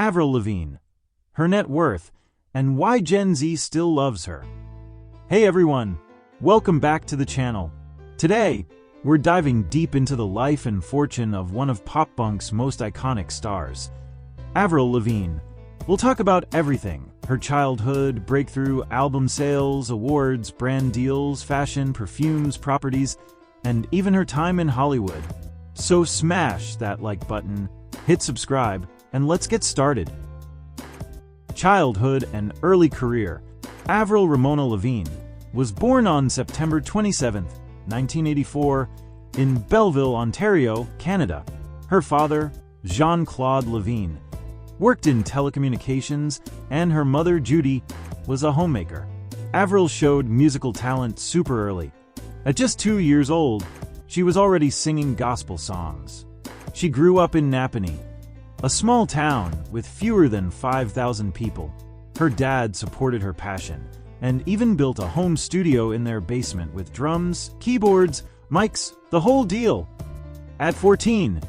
Avril Lavigne, her net worth, and why Gen Z still loves her. Hey everyone, welcome back to the channel. Today, we're diving deep into the life and fortune of one of pop-punk's most iconic stars, Avril Lavigne. We'll talk about everything: her childhood, breakthrough, album sales, awards, brand deals, fashion, perfumes, properties, and even her time in Hollywood. So smash that like button, hit subscribe, and let's get started. Childhood and early career. Avril Ramona Lavigne was born on September 27, 1984, in Belleville, Ontario, Canada. Her father, Jean-Claude Lavigne, worked in telecommunications, and her mother, Judy, was a homemaker. Avril showed musical talent super early. At just 2 years old, she was already singing gospel songs. She grew up in Napanee, a small town with fewer than 5,000 people. Her dad supported her passion and even built a home studio in their basement with drums, keyboards, mics, the whole deal. At 14,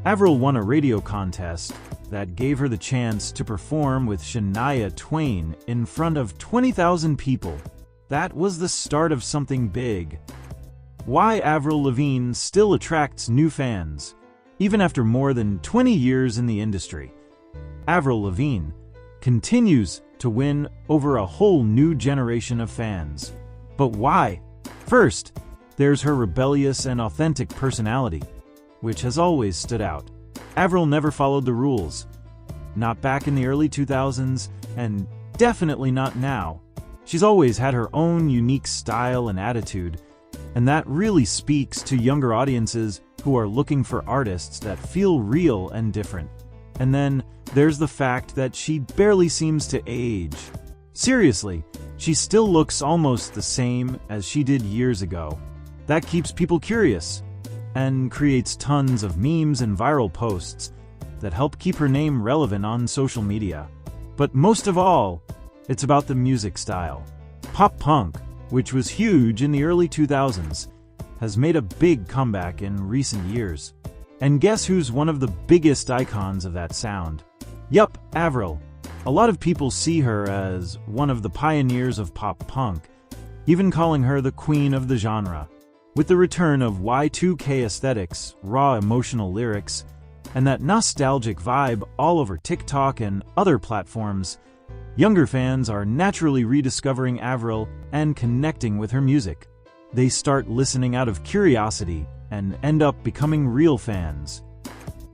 Avril won a radio contest that gave her the chance to perform with Shania Twain in front of 20,000 people. That was the start of something big. Why Avril Lavigne still attracts new fans, even after more than 20 years in the industry. Avril Lavigne continues to win over a whole new generation of fans. But why? First, there's her rebellious and authentic personality, which has always stood out. Avril never followed the rules. Not back in the early 2000s, and definitely not now. She's always had her own unique style and attitude, and that really speaks to younger audiences who are looking for artists that feel real and different. And then there's the fact that she barely seems to age. Seriously, she still looks almost the same as she did years ago. That keeps people curious and creates tons of memes and viral posts that help keep her name relevant on social media. But most of all, it's about the music style. Pop punk, which was huge in the early 2000s, has made a big comeback in recent years. And guess who's one of the biggest icons of that sound? Yup, Avril. A lot of people see her as one of the pioneers of pop punk, even calling her the queen of the genre. With the return of Y2K aesthetics, raw emotional lyrics, and that nostalgic vibe all over TikTok and other platforms, younger fans are naturally rediscovering Avril and connecting with her music. They start listening out of curiosity and end up becoming real fans.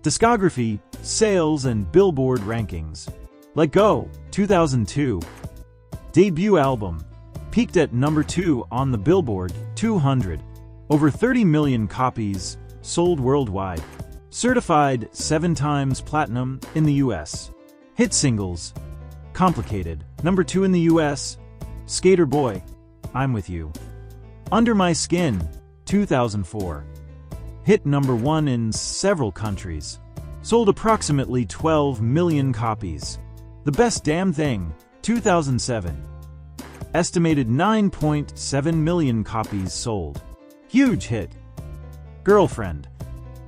Discography, sales, and Billboard rankings. Let Go, 2002. Debut album. Peaked at number 2 on the Billboard 200. Over 30 million copies sold worldwide. Certified 7 times platinum in the US. Hit singles. Complicated, number 2 in the US. Skater Boy, I'm With You. Under My Skin, 2004. Hit number 1 in several countries. Sold approximately 12 million copies. The Best Damn Thing, 2007. Estimated 9.7 million copies sold. Huge hit. Girlfriend,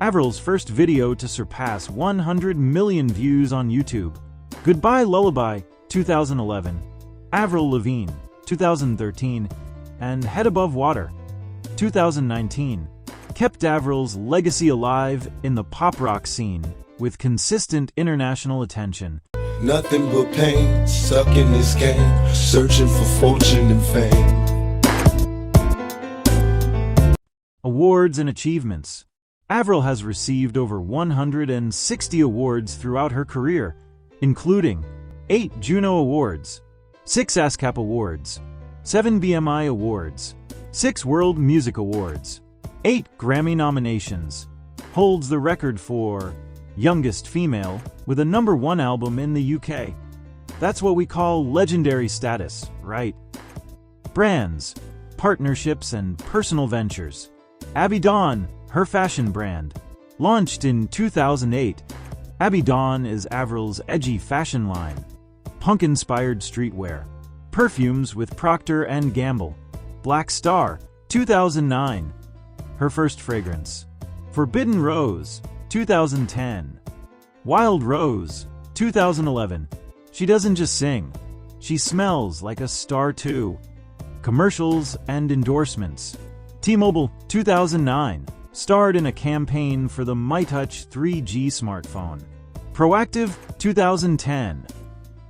Avril's first video to surpass 100 million views on YouTube. Goodbye Lullaby, 2011. Avril Lavigne, 2013. And Head Above Water, 2019. Kept Avril's legacy alive in the pop rock scene with consistent international attention. Nothing but pain, stuck in this game, searching for fortune and fame. Awards and achievements. Avril has received over 160 awards throughout her career, including 8 Juno Awards, 6 ASCAP Awards, 7 BMI Awards, 6 World Music Awards, 8 Grammy nominations. Holds the record for youngest female with a number 1 album in the UK. That's what we call legendary status, right? Brands, partnerships, and personal ventures. Abby Dawn, her fashion brand. Launched in 2008, Abby Dawn is Avril's edgy fashion line. Punk-inspired streetwear. Perfumes with Procter & Gamble. Black Star, 2009. Her first fragrance. Forbidden Rose, 2010. Wild Rose, 2011. She doesn't just sing, she smells like a star too. Commercials and endorsements. T-Mobile, 2009. Starred in a campaign for the MyTouch 3G smartphone. Proactive, 2010.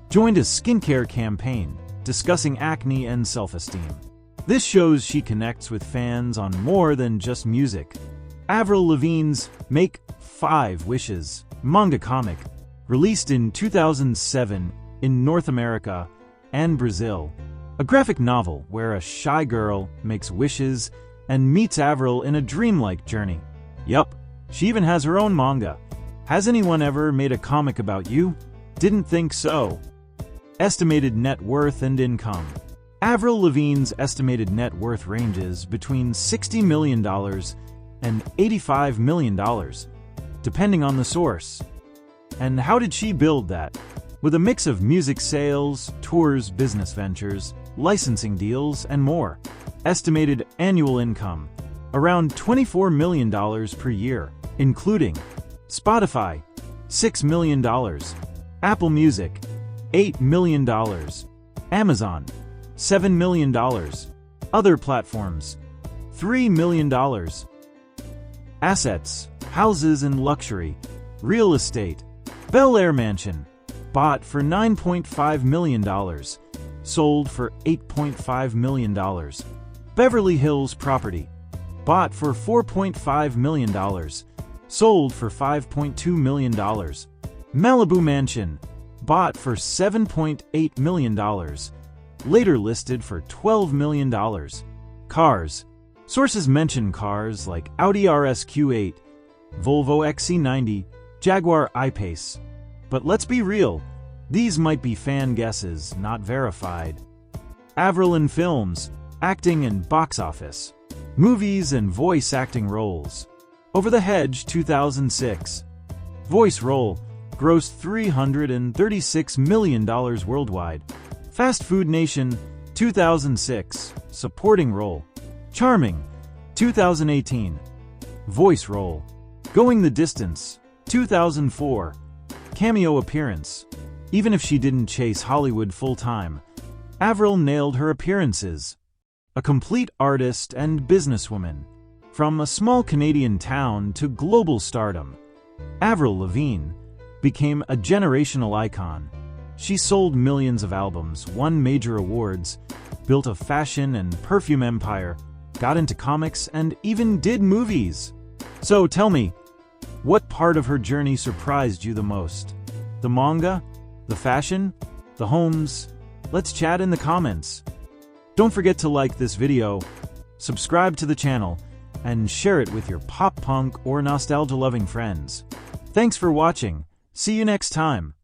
Joined a skincare campaign discussing acne and self-esteem. This shows she connects with fans on more than just music. Avril Lavigne's Make 5 Wishes manga comic, released in 2007 in North America and Brazil. A graphic novel where a shy girl makes wishes and meets Avril in a dreamlike journey. Yup, she even has her own manga. Has anyone ever made a comic about you? Didn't think so. Estimated net worth and income. Avril Lavigne's estimated net worth ranges between $60 million and $85 million, depending on the source. And how did she build that? With a mix of music sales, tours, business ventures, licensing deals, and more. Estimated annual income, around $24 million per year, including Spotify, $6 million, Apple Music, $8 million, Amazon, $7 million, other platforms, $3 million. Assets, houses and luxury, real estate, Bel Air Mansion, bought for $9.5 million, sold for $8.5 million. Beverly Hills property, bought for $4.5 million, sold for $5.2 million. Malibu Mansion, bought for $7.8 million, later listed for $12 million. Cars. Sources mention cars like Audi RS Q8, Volvo XC90, Jaguar I-Pace. But let's be real, these might be fan guesses, not verified. Avril in films, acting and box office. Movies and voice acting roles. Over the Hedge, 2006. Voice role, grossed $336 million worldwide. Fast Food Nation, 2006. Supporting role. Charming, 2018. Voice role. Going the Distance, 2004. Cameo appearance. Even if she didn't chase Hollywood full-time, Avril nailed her appearances. A complete artist and businesswoman. From a small Canadian town to global stardom, Avril Lavigne became a generational icon. She sold millions of albums, won major awards, built a fashion and perfume empire, got into comics, and even did movies. So tell me, what part of her journey surprised you the most? The manga? The fashion? The homes? Let's chat in the comments. Don't forget to like this video, subscribe to the channel, and share it with your pop punk or nostalgia-loving friends. Thanks for watching. See you next time.